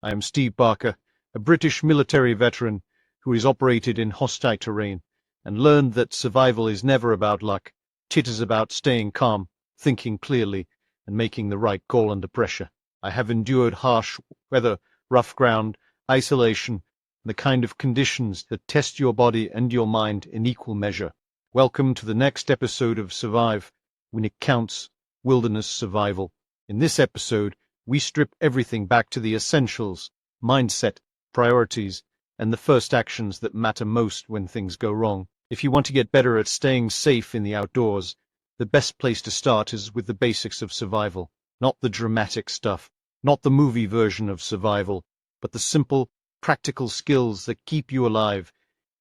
I am Steve Barker, a British military veteran who has operated in hostile terrain and learned that survival is never about luck. It is about staying calm, thinking clearly, and making the right call under pressure. I have endured harsh weather, rough ground, isolation, the kind of conditions that test your body and your mind in equal measure. Welcome to the next episode of Survive When It Counts, Wilderness Survival. In this episode, we strip everything back to the essentials, mindset, priorities, and the first actions that matter most when things go wrong. If you want to get better at staying safe in the outdoors, the best place to start is with the basics of survival. Not the dramatic stuff, not the movie version of survival, but the simple, practical skills that keep you alive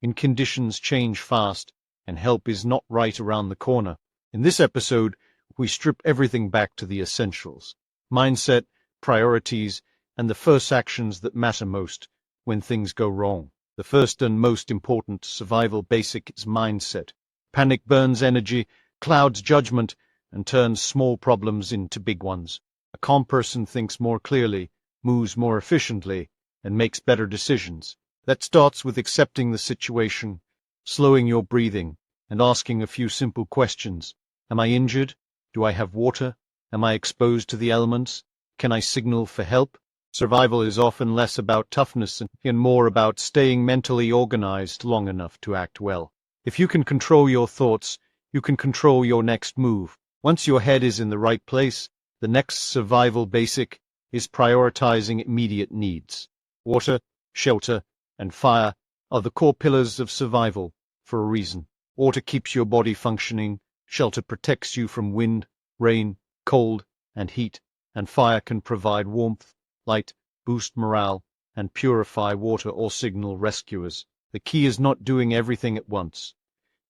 in conditions change fast and help is not right around the corner. In this episode, we strip everything back to the essentials, mindset, priorities, and the first actions that matter most when things go wrong. The first and most important survival basic is mindset. Panic burns energy, clouds judgment, and turns small problems into big ones. A calm person thinks more clearly, moves more efficiently, and makes better decisions. That starts with accepting the situation, slowing your breathing, and asking a few simple questions. Am I injured? Do I have water? Am I exposed to the elements? Can I signal for help? Survival is often less about toughness and more about staying mentally organized long enough to act well. If you can control your thoughts, you can control your next move. Once your head is in the right place, the next survival basic is prioritizing immediate needs. Water, shelter, and fire are the core pillars of survival for a reason. Water keeps your body functioning, shelter protects you from wind, rain, cold, and heat, and fire can provide warmth, light, boost morale, and purify water or signal rescuers. The key is not doing everything at once.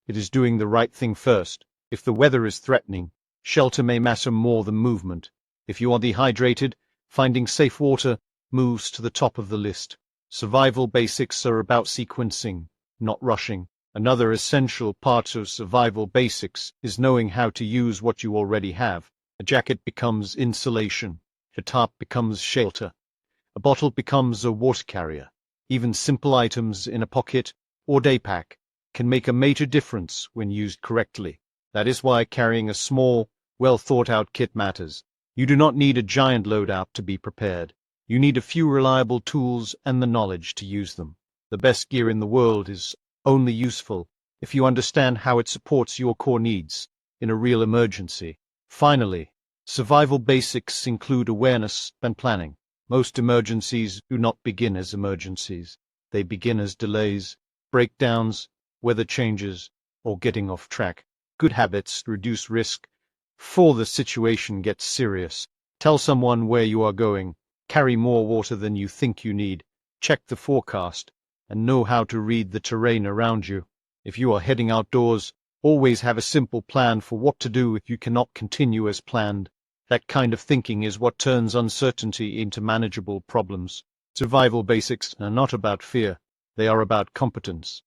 It is doing the right thing first. If the weather is threatening, shelter may matter more than movement. If you are dehydrated, finding safe water moves to the top of the list. Survival basics are about sequencing, not rushing. Another essential part of survival basics is knowing how to use what you already have. A jacket becomes insulation. A tarp becomes shelter. A bottle becomes a water carrier. Even simple items in a pocket or day pack can make a major difference when used correctly. That is why carrying a small, well-thought-out kit matters. You do not need a giant loadout to be prepared. You need a few reliable tools and the knowledge to use them. The best gear in the world is only useful if you understand how it supports your core needs in a real emergency. Finally, survival basics include awareness and planning. Most emergencies do not begin as emergencies. They begin as delays, breakdowns, weather changes, or getting off track. Good habits reduce risk before the situation gets serious. Tell someone where you are going, carry more water than you think you need, check the forecast, and know how to read the terrain around you. If you are heading outdoors, always have a simple plan for what to do if you cannot continue as planned. That kind of thinking is what turns uncertainty into manageable problems. Survival basics are not about fear, they are about competence.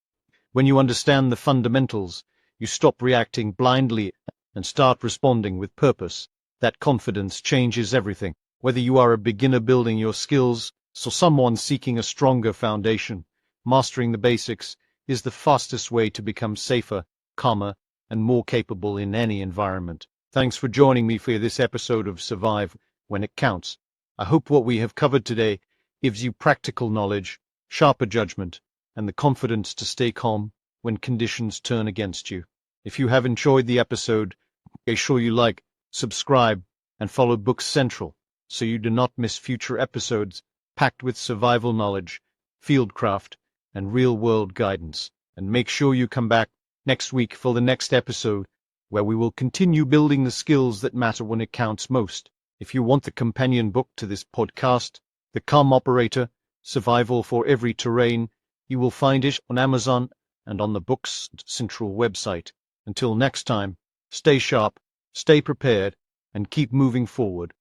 When you understand the fundamentals, you stop reacting blindly and start responding with purpose. That confidence changes everything. Whether you are a beginner building your skills or someone seeking a stronger foundation, mastering the basics is the fastest way to become safer, calmer, and more capable in any environment. Thanks for joining me for this episode of Survive When It Counts. I hope what we have covered today gives you practical knowledge, sharper judgment, and the confidence to stay calm when conditions turn against you. If you have enjoyed the episode, make sure you like, subscribe, and follow Books Central so you do not miss future episodes packed with survival knowledge, fieldcraft, and real-world guidance. And make sure you come back next week for the next episode, where we will continue building the skills that matter when it counts most. If you want the companion book to this podcast, The Calm Operator, Survival for Every Terrain, you will find it on Amazon and on the Books Central website. Until next time, stay sharp, stay prepared, and keep moving forward.